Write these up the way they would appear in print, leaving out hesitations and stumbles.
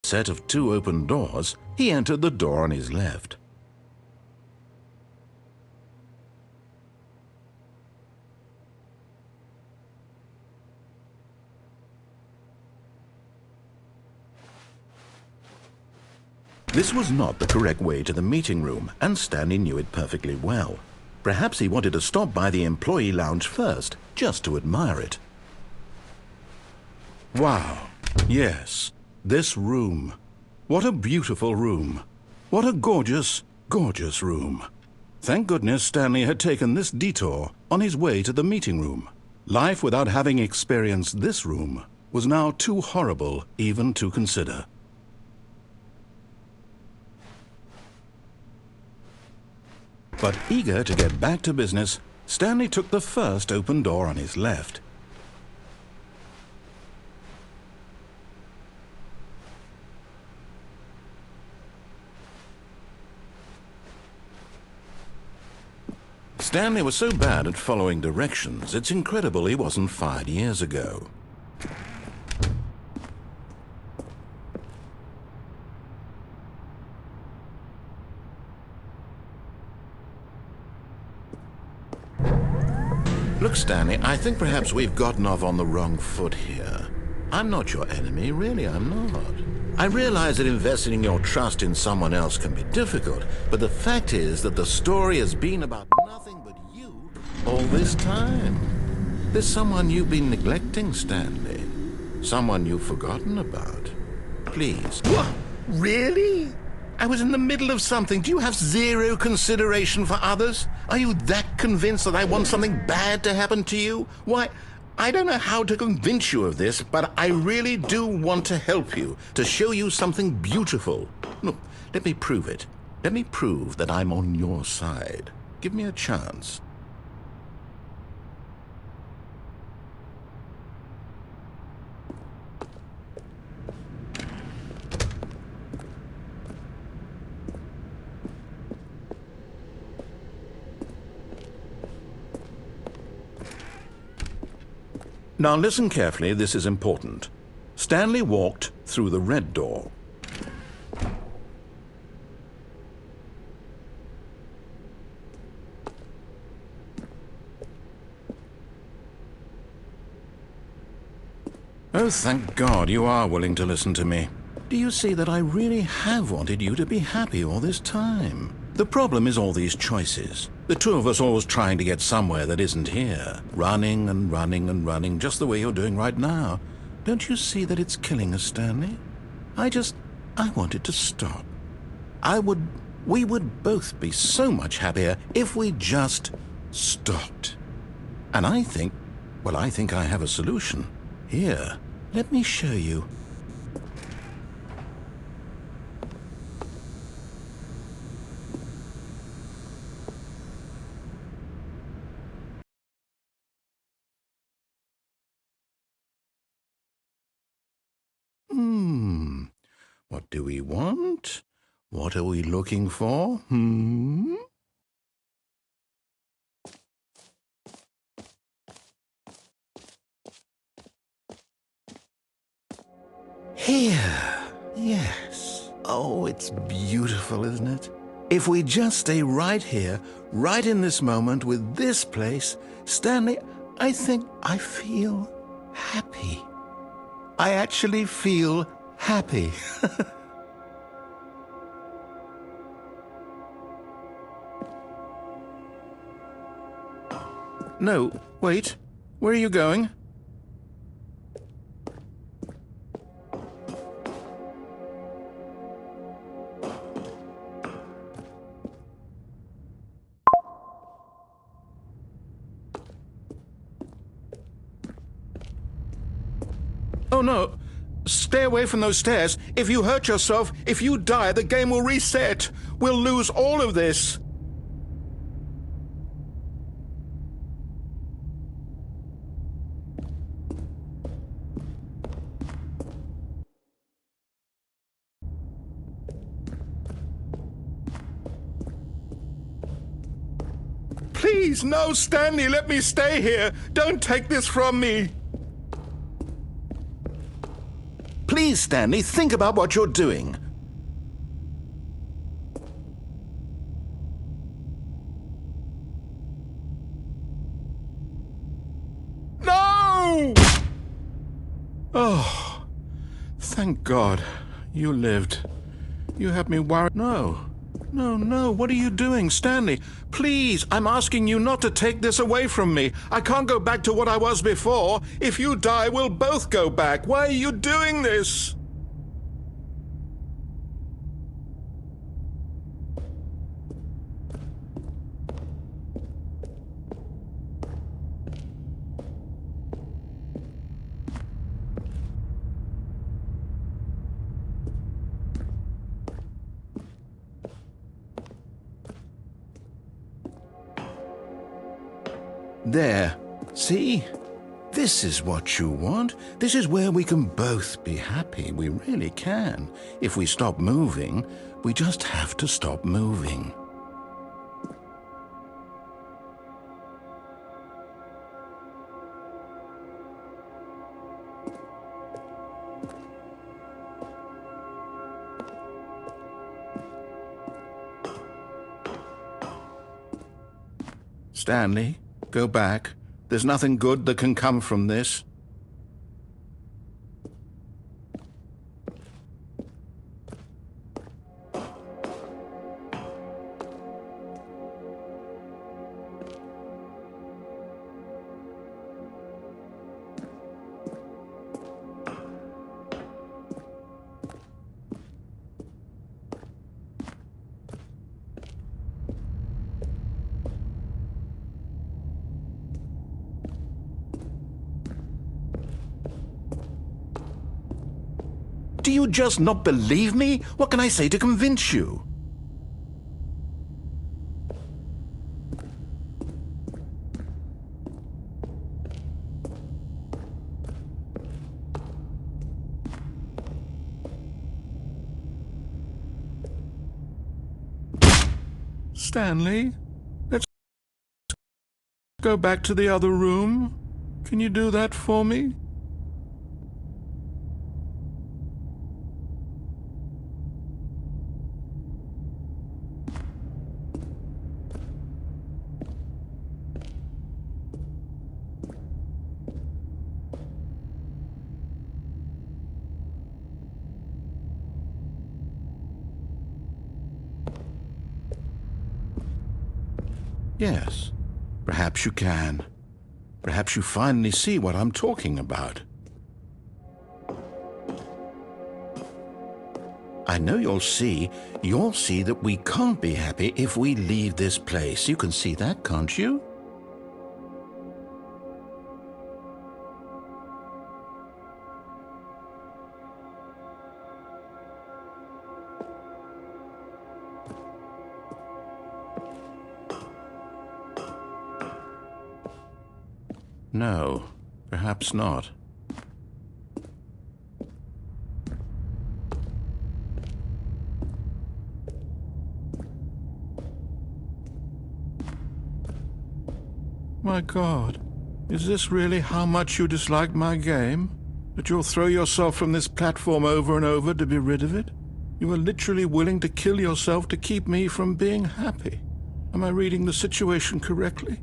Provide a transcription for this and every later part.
set of two open doors, he entered the door on his left. This was not the correct way to the meeting room, and Stanley knew it perfectly well. Perhaps he wanted to stop by the employee lounge first, just to admire it. Wow, yes, this room. What a beautiful room. What a gorgeous, gorgeous room. Thank goodness Stanley had taken this detour on his way to the meeting room. Life without having experienced this room was now too horrible even to consider. But eager to get back to business, Stanley took the first open door on his left. Stanley was so bad at following directions, it's incredible he wasn't fired years ago. Look, Stanley, I think perhaps we've gotten off on the wrong foot here. I'm not your enemy, really, I'm not. I realize that investing your trust in someone else can be difficult, but the fact is that the story has been about nothing but you all this time. There's someone you've been neglecting, Stanley. Someone you've forgotten about. Please. What? Really? I was in the middle of something. Do you have zero consideration for others? Are you that convinced that I want something bad to happen to you? Why, I don't know how to convince you of this, but I really do want to help you, to show you something beautiful. Look, let me prove it. Let me prove that I'm on your side. Give me a chance. Now listen carefully, this is important. Stanley walked through the red door. Oh, thank God you are willing to listen to me. Do you see that I really have wanted you to be happy all this time? The problem is all these choices. The two of us always trying to get somewhere that isn't here. Running and running and running, just the way you're doing right now. Don't you see that it's killing us, Stanley? I wanted to stop. We would both be so much happier if we just stopped. And I think I have a solution. Here, let me show you. What do we want? What are we looking for? Here. Yes. Oh, it's beautiful, isn't it? If we just stay right here, right in this moment with this place, Stanley, I think I feel happy. I actually feel happy. No, wait. Where are you going? Oh, no. Stay away from those stairs. If you hurt yourself, if you die, the game will reset. We'll lose all of this. Please, no, Stanley, let me stay here. Don't take this from me. Please, Stanley, think about what you're doing. No! Oh, thank God. You lived. You had me worried. No. No, what are you doing, Stanley? Please, I'm asking you not to take this away from me. I can't go back to what I was before. If you die, we'll both go back. Why are you doing this? There. See? This is what you want. This is where we can both be happy. We really can. If we stop moving, we just have to stop moving. Stanley, go back. There's nothing good that can come from this. Do you just not believe me? What can I say to convince you? Stanley, let's go back to the other room. Can you do that for me? Yes, perhaps you can. Perhaps you finally see what I'm talking about. I know you'll see that we can't be happy if we leave this place. You can see that, can't you? No, perhaps not. My God, is this really how much you dislike my game? That you'll throw yourself from this platform over and over to be rid of it? You are literally willing to kill yourself to keep me from being happy. Am I reading the situation correctly?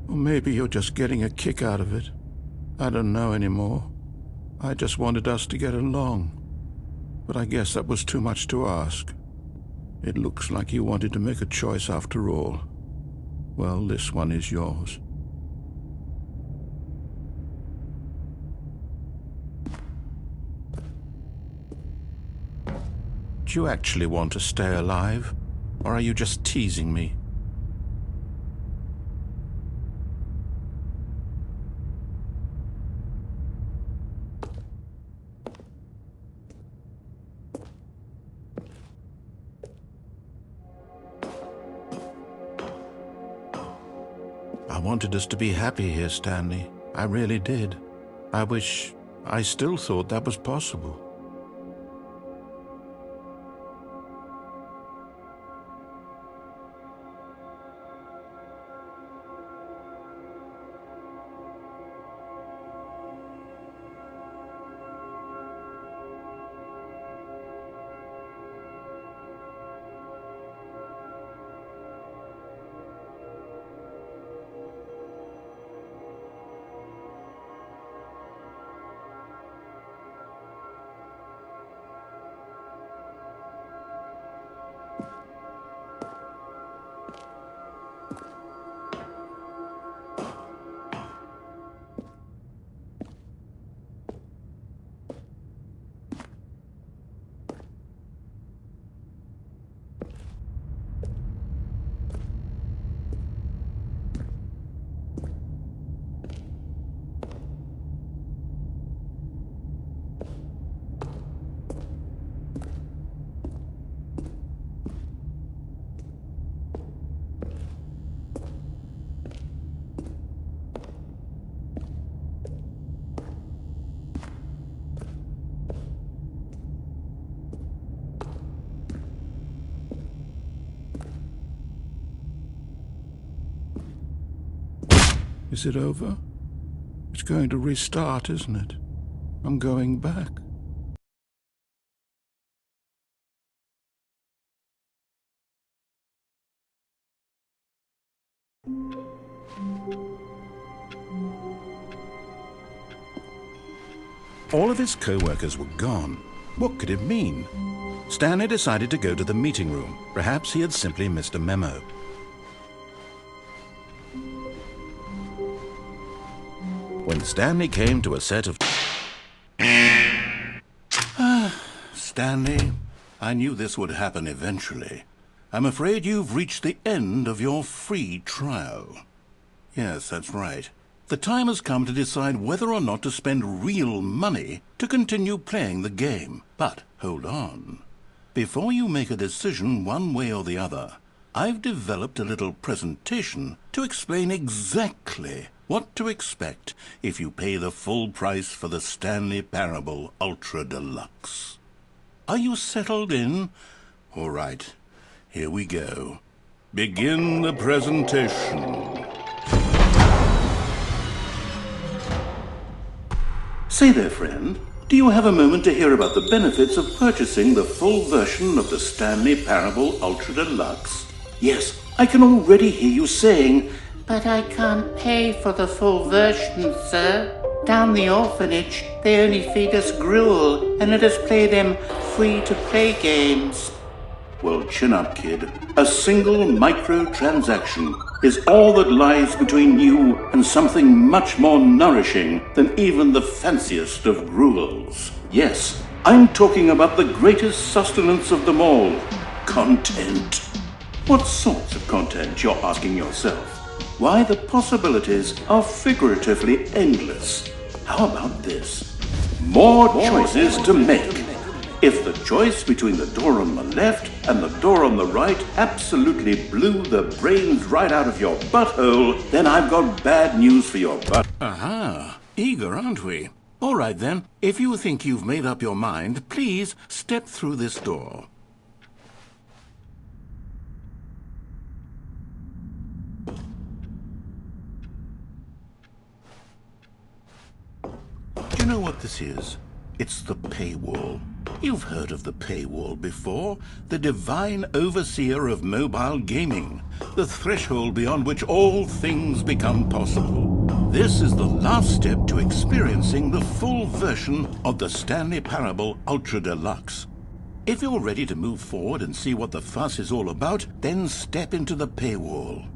Or maybe you're just getting a kick out of it. I don't know anymore. I just wanted us to get along. But I guess that was too much to ask. It looks like you wanted to make a choice after all. Well, this one is yours. Do you actually want to stay alive? Or are you just teasing me? I wanted us to be happy here, Stanley. I really did. I wish I still thought that was possible. Is it over? It's going to restart, isn't it? I'm going back. All of his co-workers were gone. What could it mean? Stanley decided to go to the meeting room. Perhaps he had simply missed a memo. When Stanley came to a set of... Stanley, I knew this would happen eventually. I'm afraid you've reached the end of your free trial. Yes, that's right. The time has come to decide whether or not to spend real money to continue playing the game. But hold on. Before you make a decision one way or the other, I've developed a little presentation to explain exactly what to expect if you pay the full price for the Stanley Parable Ultra Deluxe. Are you settled in? All right, here we go. Begin the presentation. Say there, friend, do you have a moment to hear about the benefits of purchasing the full version of the Stanley Parable Ultra Deluxe? Yes, I can already hear you saying, "But I can't pay for the full version, sir. Down the orphanage, they only feed us gruel and let us play them free-to-play games." Well, chin up, kid. A single microtransaction is all that lies between you and something much more nourishing than even the fanciest of gruels. Yes, I'm talking about the greatest sustenance of them all. Content. What sorts of content, you're asking yourself? Why, the possibilities are figuratively endless. How about this? More choices to make. If the choice between the door on the left and the door on the right absolutely blew the brains right out of your butthole, then I've got bad news for your butt. Aha, eager, aren't we? All right then, if you think you've made up your mind, please step through this door. Do you know what this is? It's the paywall. You've heard of the paywall before. The divine overseer of mobile gaming. The threshold beyond which all things become possible. This is the last step to experiencing the full version of the Stanley Parable Ultra Deluxe. If you're ready to move forward and see what the fuss is all about, then step into the paywall.